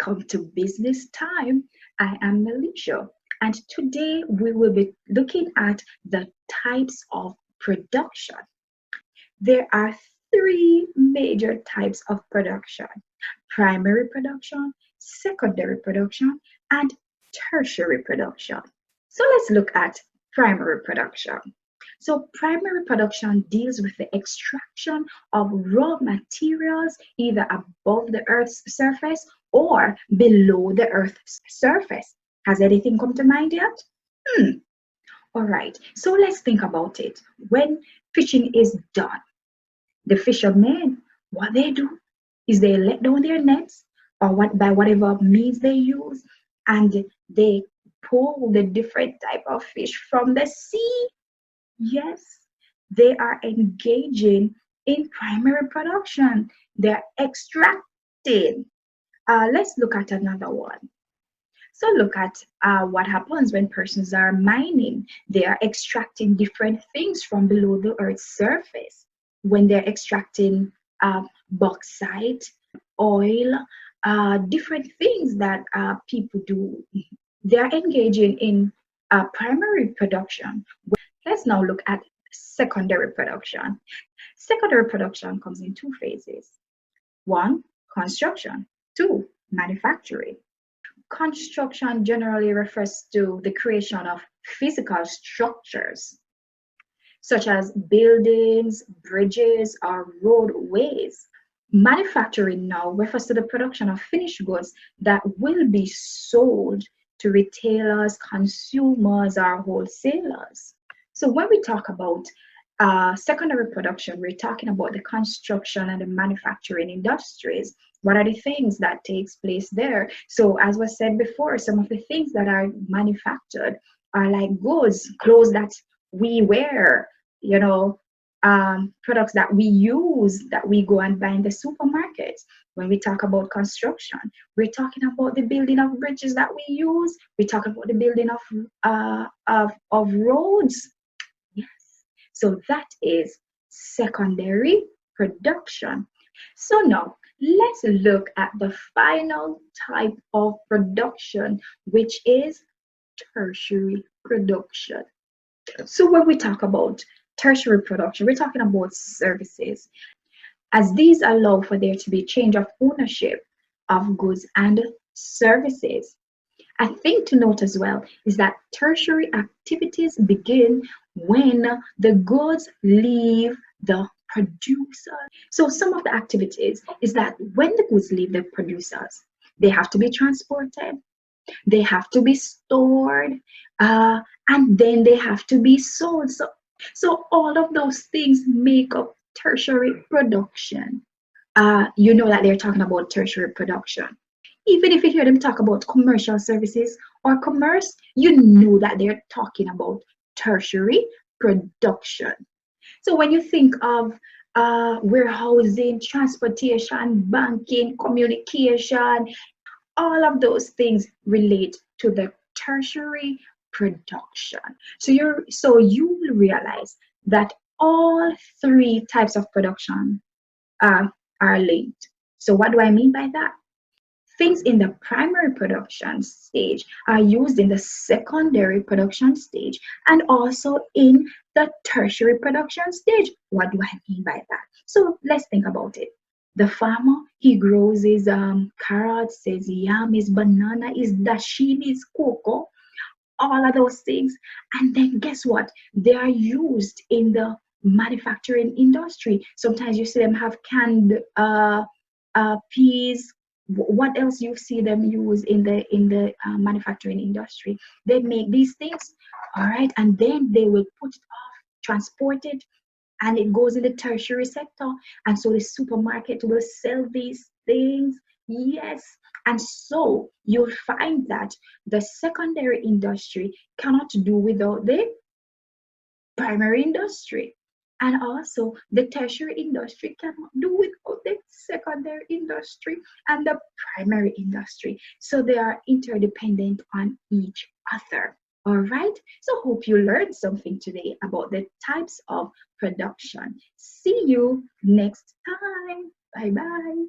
Welcome to Business Time. I am Melisha, and today we will be looking at the types of production. There are three major types of production: primary production, secondary production, and tertiary production. So let's look at primary production. So primary production deals with the extraction of raw materials either above the Earth's surface or below the Earth's surface. Has anything come to mind yet? All right, so let's think about it. When fishing is done, the fishermen, what they do is they let down their nets or what by whatever means they use, and they pull the different type of fish from the sea. Yes, they are engaging in primary production. They're extracting. Let's look at another one. So look at what happens when persons are mining. They are extracting different things from below the Earth's surface. When they're extracting bauxite, oil, different things that people do, they're engaging in primary production. Let's now look at secondary production. Secondary production comes in two phases. One, construction. Two, manufacturing. Construction generally refers to the creation of physical structures, such as buildings, bridges, or roadways. Manufacturing now refers to the production of finished goods that will be sold to retailers, consumers, or wholesalers. So when we talk about secondary production, we're talking about the construction and the manufacturing industries. What are the things that takes place there? So as was said before, some of the things that are manufactured are like goods, clothes that we wear, products that we use, that we go and buy in the supermarkets. When we talk about construction, we're talking about the building of bridges that we use. We're talking about the building of roads. Yes. So that is secondary production. So now let's look at the final type of production, which is tertiary production. So when we talk about tertiary production, we're talking about services, as these allow for there to be change of ownership of goods and services. A thing to note as well is that tertiary activities begin when the goods leave the producer. So some of the activities is that when the goods leave the producers, they have to be transported, they have to be stored, and then they have to be sold. So all of those things make up tertiary production. You know that they're talking about tertiary production. Even if you hear them talk about commercial services or commerce, you know that they're talking about tertiary production. So when you think of warehousing, transportation, banking, communication, all of those things relate to the tertiary production. So you will realize that all three types of production are linked. So what do I mean by that? Things in the primary production stage are used in the secondary production stage and also in the tertiary production stage. What do I mean by that? So let's think about it. The farmer, he grows his carrots, his yam, his banana, his dashini, his cocoa, all of those things. And then guess what? They are used in the manufacturing industry. Sometimes you see them have canned peas. What else you see them use in the manufacturing industry? They make these things, all right, and then they will put it off, transport it, and it goes in the tertiary sector, and so the supermarket will sell these things. Yes, and so you'll find that the secondary industry cannot do without the primary industry. And also, the tertiary industry cannot do without the secondary industry and the primary industry. So they are interdependent on each other. All right. So hope you learned something today about the types of production. See you next time. Bye-bye.